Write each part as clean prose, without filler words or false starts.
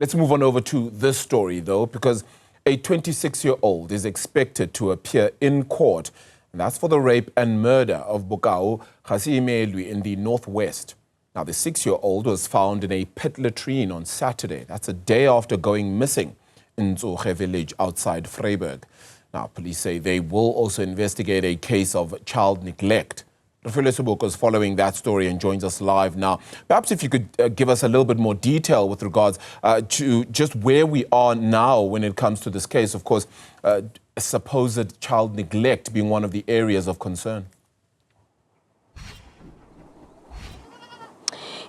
Let's move on over to this story, though, because a 26-year-old is expected to appear in court, and that's for the rape and murder of Bokao Gaseimelwe in the northwest. Now, the 6-year-old was found in a pit latrine on Saturday. That's a day after going missing in Tsoge Village outside Vryburg. Now, police say they will also investigate a case of child neglect. Refiloe Seboko is following that story and joins us live now. Perhaps if you could give us a little bit more detail with regards to just where we are now when it comes to this case. Of course, supposed child neglect being one of the areas of concern.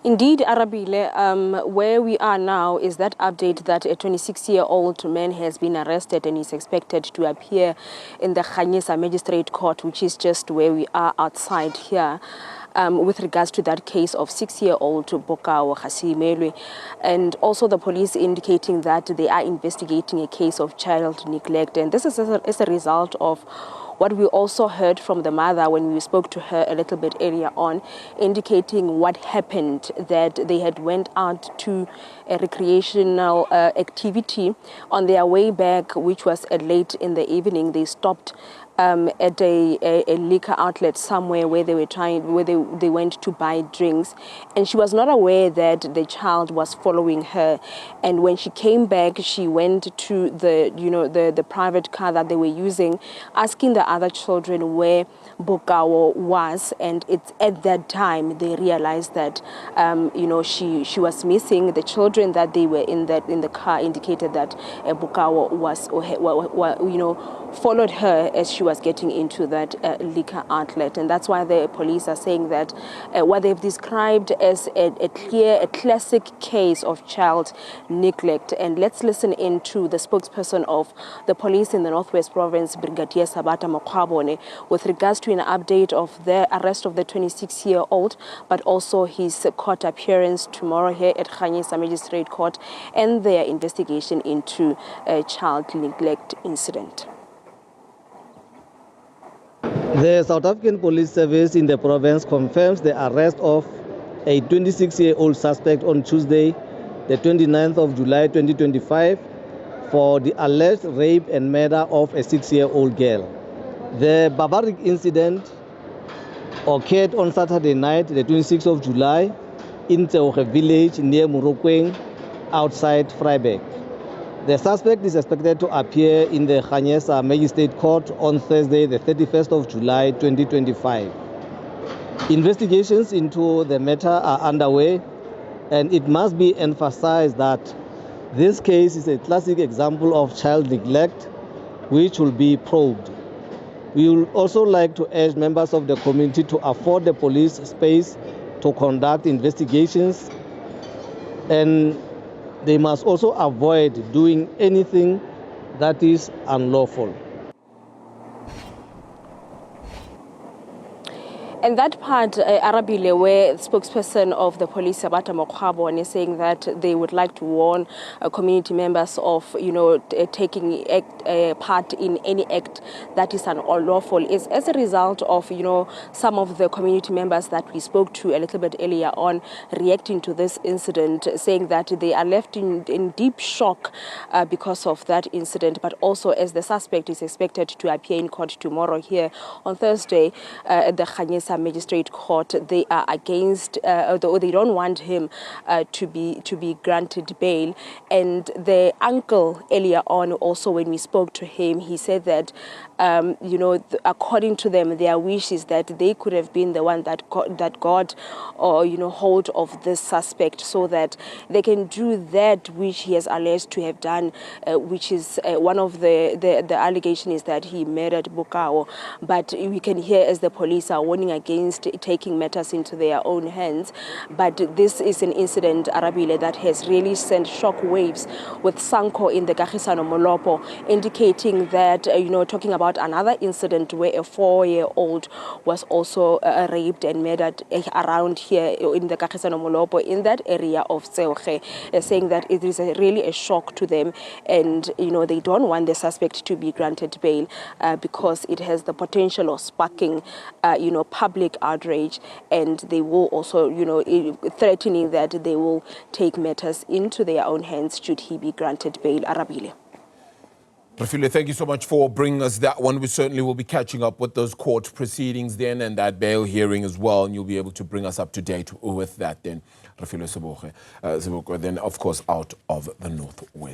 Indeed, Arabile, where we are now is that update that a 26-year-old man has been arrested and is expected to appear in the Khanyisa Magistrate Court, which is just where we are outside here. With regards to that case of 6-year-old Bokao Gaseimelwe, and also the police indicating that they are investigating a case of child neglect. And this is as a result of what we also heard from the mother when we spoke to her a little bit earlier on, indicating what happened, that they had went out to a recreational activity. On their way back, which was late in the evening, they stopped at a liquor outlet somewhere where they went to buy drinks, and she was not aware that the child was following her. And when she came back, she went to the private car that they were using, asking the other children where Bokao was, and it's at that time they realized that she was missing. The children that they were in the car indicated that Bokao was followed her as she was getting into that liquor outlet. And that's why the police are saying that what they've described as a classic case of child neglect. And let's listen into the spokesperson of the police in the Northwest Province, Brigadier Sabata Mokwabone, with regards to an update of the arrest of the 26-year-old, but also his court appearance tomorrow here at Khanyisa Magistrate Court and their investigation into a child neglect incident. The South African Police Service in the province confirms the arrest of a 26-year-old suspect on Tuesday, the 29th of July 2025, for the alleged rape and murder of a 6-year-old girl. The barbaric incident occurred on Saturday night, the 26th of July, in Tsoge Village near Murokweng, outside Vryburg. The suspect is expected to appear in the Khanyisa Magistrate Court on Thursday, the 31st of July 2025. Investigations into the matter are underway, and it must be emphasized that this case is a classic example of child neglect, which will be probed. We would also like to urge members of the community to afford the police space to conduct investigations, and they must also avoid doing anything that is unlawful. And that part, Arabile, where spokesperson of the police, Sabata Mokwabone, is saying that they would like to warn community members of, taking part in any act that is unlawful, is as a result of, some of the community members that we spoke to a little bit earlier on reacting to this incident, saying that they are left in deep shock because of that incident, but also as the suspect is expected to appear in court tomorrow here on Thursday at the Khanyisa Magistrate Court. They are against, or they don't want him to be granted bail. And the uncle earlier on, also when we spoke to him, he said that according to them, their wish is that they could have been the one that got hold of this suspect, so that they can do that which he has alleged to have done, which is one of the allegation is that he murdered Bokao. But we can hear as the police are warning against taking matters into their own hands. But this is an incident, Arabile, that has really sent shock waves with Sanko in the Kagisano Molopo, indicating that, talking about another incident where a 4-year-old was also raped and murdered around here in the Kagisano Molopo, in that area of Tsoge, saying that it is really a shock to them, and they don't want the suspect to be granted bail because it has the potential of sparking public public outrage, and they will also, threatening that they will take matters into their own hands should he be granted bail. Arabile. Refiloe, thank you so much for bringing us that one. We certainly will be catching up with those court proceedings then and that bail hearing as well, and you'll be able to bring us up to date with that then. Refiloe Seboko, then of course out of the Northwest.